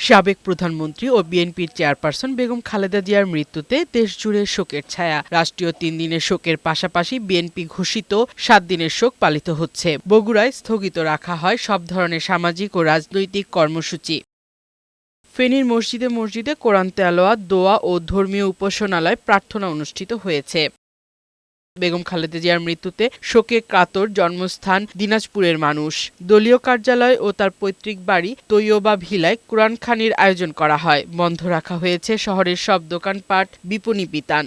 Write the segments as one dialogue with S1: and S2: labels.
S1: সাবেক প্রধানমন্ত্রী ও বিএনপির চেয়ারপারসন বেগম খালেদা জিয়ার মৃত্যুতে দেশজুড়ে শোকের ছায়া। রাষ্ট্রীয় ৩ দিনের শোকের পাশাপাশি বিএনপি ঘোষিত ৭ দিনের শোক পালিত হচ্ছে। বগুড়ায় স্থগিত রাখা হয় সব ধরনের সামাজিক ও রাজনৈতিক কর্মসূচি। ফেনীর মসজিদে মসজিদে কোরআন তেলাওয়াত, দোয়া ও ধর্মীয় উপাসনালয়ে প্রার্থনা অনুষ্ঠিত হয়েছে। বেগম খালেদা জিয়ার মৃত্যুতে শোকে কাতর জন্মস্থান দিনাজপুরের মানুষ। দলীয় কার্যালয় ও তার পৈতৃক বাড়ি তৈয়বা ভিলায় কোরআনখানির আয়োজন করা হয়। বন্ধ রাখা হয়েছে শহরের সব দোকানপাট, বিপণী বিতান।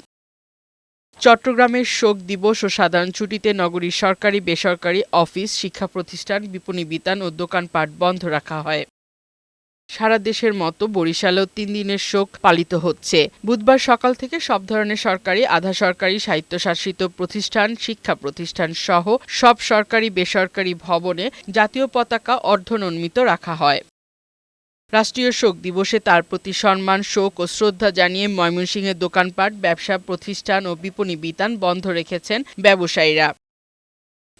S1: চট্টগ্রামের শোক দিবস ও সাধারণ ছুটিতে নগরীর সরকারি বেসরকারি অফিস, শিক্ষা প্রতিষ্ঠান, বিপণী বিতান ও দোকানপাট বন্ধ রাখা হয়। সারা দেশের মতো বরিশালেও ৩ দিনের শোক পালিত হচ্ছে। বুধবার সকাল থেকে সব ধরনের সরকারি, আধা সরকারি, স্বায়ত্তশাসিত প্রতিষ্ঠান, শিক্ষা প্রতিষ্ঠান সহ সব সরকারি বেসরকারি ভবনে জাতীয় পতাকা অর্ধনমিত রাখা হয়। রাষ্ট্রীয় শোক দিবসে তার প্রতি সম্মান, শোক ও শ্রদ্ধা জানিয়ে ময়মনসিংহের দোকানপাট, ব্যবসা প্রতিষ্ঠান ও বিপণী বিতান বন্ধ রেখেছেন ব্যবসায়ীরা।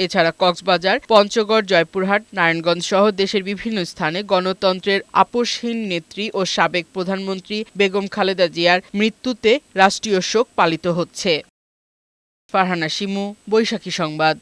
S1: এছাড়া কক্সবাজার, পঞ্চগড়, জয়পুরহাট, নারায়ণগঞ্জ সহ দেশের বিভিন্ন স্থানে গণতন্ত্রের আপোসহীন নেত্রী ও সাবেক প্রধানমন্ত্রী বেগম খালেদা জিয়ার মৃত্যুতে রাষ্ট্রীয় শোক পালিত হচ্ছে। ফারহানা শিমু, বৈশাখী সংবাদ।